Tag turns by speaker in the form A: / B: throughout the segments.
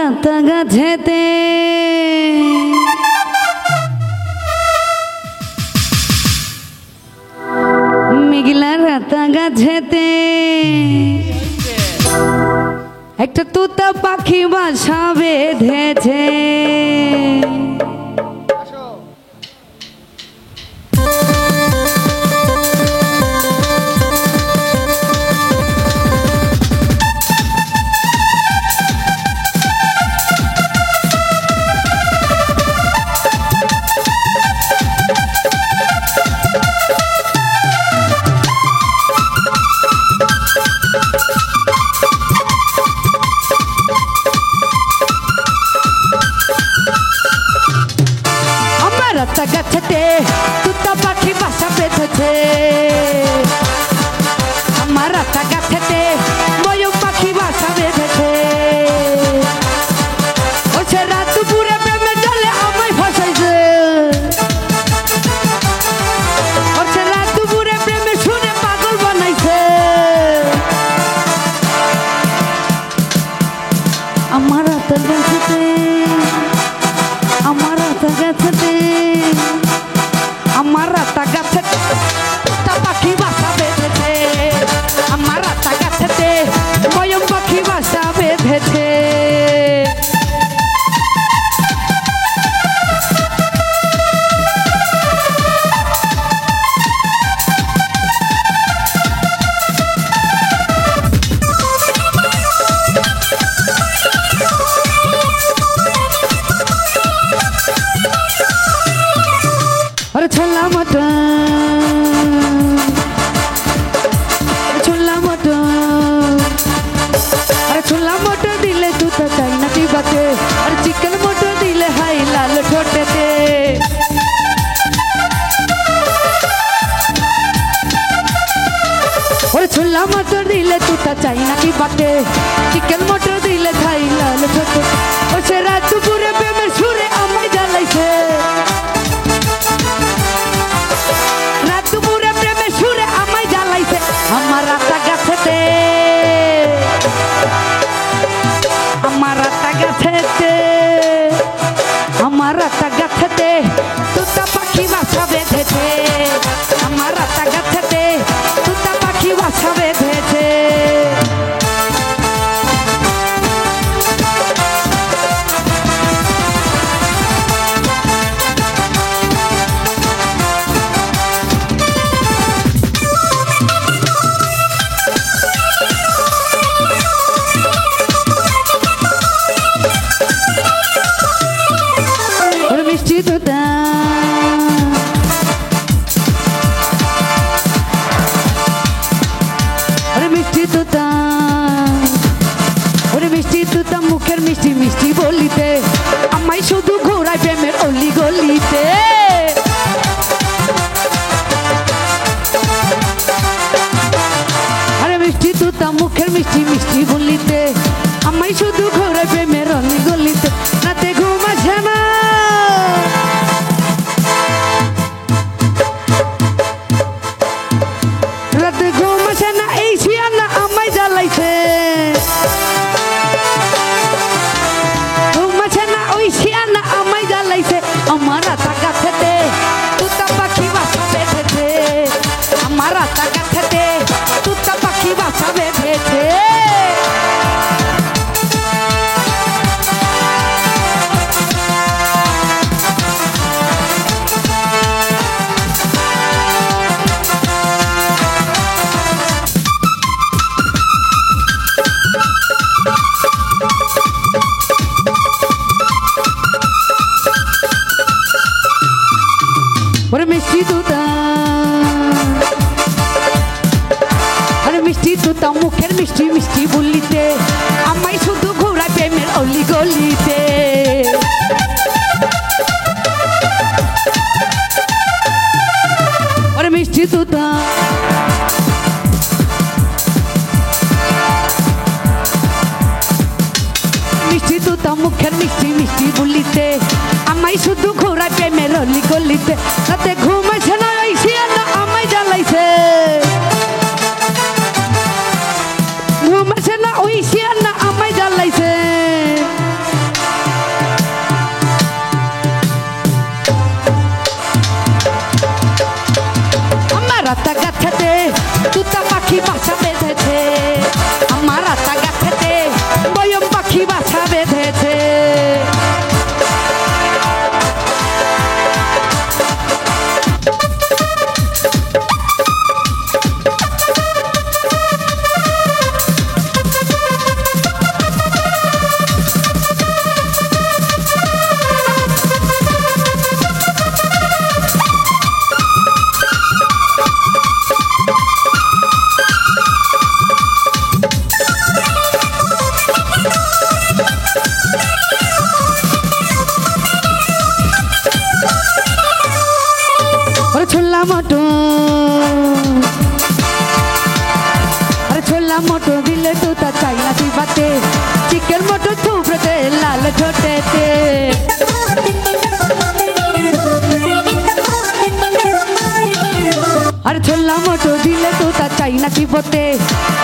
A: রাতা গাছেতে মেঘলা রাতা গাছেতে একটা তোতা পাখি বাসা বেঁধেছে। রাতা গাছেতে তোতা পাখি বাসা বেঁধেছে। আমার রাতা গাছেতে ময়ূর পাখি বাসা বেঁধেছে। ও সে রাত দুপুরে প্রেমে জলে আমায় ফাঁসাইছে। ও সে রাত দুপুরে প্রেমে শুনে পাগল বানাইছে। আমার রাতা গাছেতে আমার রাতা গাছেতে আমার রাতা গাছেতে তোতা পাখি বাসা বেঁধেছে। আমার রাতা গাছেতে ময়ূর পাখি বাসা বেঁধেছে। अरे छोला मटर अरे छोला मटर दिले तू तो चाइना की बातें। अरे चिकन मटर दिले हाई लाल छोटे थे। अरे छोला मटर दिले तू तो चाइना की बातें। चिकन मटर दिले हाई लाल छोटे। और से रात पूरे पे मैं सुरे अम्मा जलाई से। আমার রাতা গাছেতে আমার রাতা গাছেতে আমার রাতা গাছেতে তোতা পাখি বাসা বেঁধেছে। আমার রাতা গাছেতে তোতা পাখি বাসা বেঁধেছে। মিষ্টি তোতা আরে মিষ্টি তোতা ওরে মিষ্টি তোতা মুখের মিষ্টি মিষ্টি বলিতে আমায় শুধু ঘোরায় প্রেমের অলি গলিতে। আরে মিষ্টি তোতা মুখের মিষ্টি মিষ্টি বলিতে আমায় শুধু ঘোরায় প্রেমের অলি গলিতে। রাতে ঘুম আসে না রাতে ঘুম আসে না এই শিয়ানা আমায় জ্বালাইছে। ঘুম আসে না ওই শিয়ানা আমায় জ্বালাইছে। আমার রাতা গাছেতে তোতা পাখি বাসা বেঁধেছে। আমার রাতা গাছেতে তোতা পাখি বাসা বেঁধেছে। মিষ্টি তোতা আরে মিষ্টি তোতা মুখের মিষ্টি মিষ্টি বলিতে আমায় শুধু ঘোরায় প্রেমের অলি গলিতে। আরে মিষ্টি তোতা মিষ্টি তোতা মুখের মিষ্টি মিষ্টি বলিতে আমায় শুধু ঘোরায় প্রেমের অলি গলিতে। রাতে ঘুম আসে না ওই শিয়ানা আমায় জ্বালাইছে। ঘুম আসে না ওই শিয়ানা আমায় জ্বালাইছে। মটর আরে ছোলা মটর দিলে তো তা চাই না চিবাতে চিকেন মটর থুবড়েতে লাল ঠোঁটেতে আর ছোলা মটর দিলে তো তা চাই না চিবতে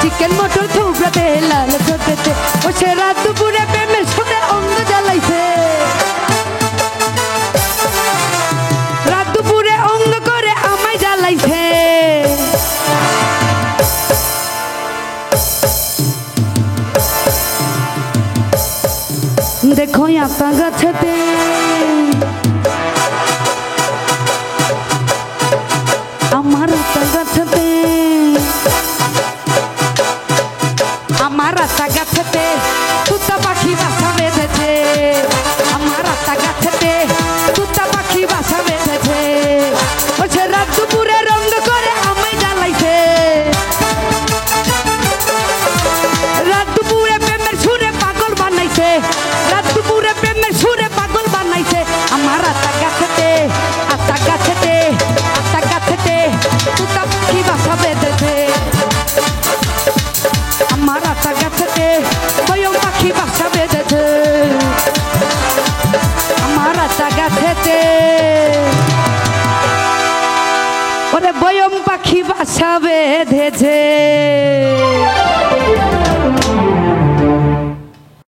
A: চিকেন মটর থুবড়েতে লাল ঠোঁটেতে ও সে রাত দুপুরে প্রেমের সুরে অঙ্গ জ্বালাইছে রাত দুপুরে অঙ্গ করে আমায় জ্বালাইছে দেখো আপা গাছেতে আমার আপা গাছেতে আমার আতা গাছেতে তুতা পাখি বাসা বেঁধেছে আমার আতা গাছেতে তুতা পাখি বাসা বেঁধেছে ও সে রাত দুপুরে রঙ করে আমায় জ্বালাইছে রাত দুপুরে প্রেমের সুরে পাগল বানাইছে রাত দুপুরে প্রেমের সুরে পাগল বানাইছে আমার আতা গাছেতে তুতা পাখি বাসা বেঁধেছে আমার আতা গাছেতে বয়ম পাখি বাসা বেঁধেছে আমার আতা গাছেতে ওরে বয়ম পাখি বাসা বেঁধেছে।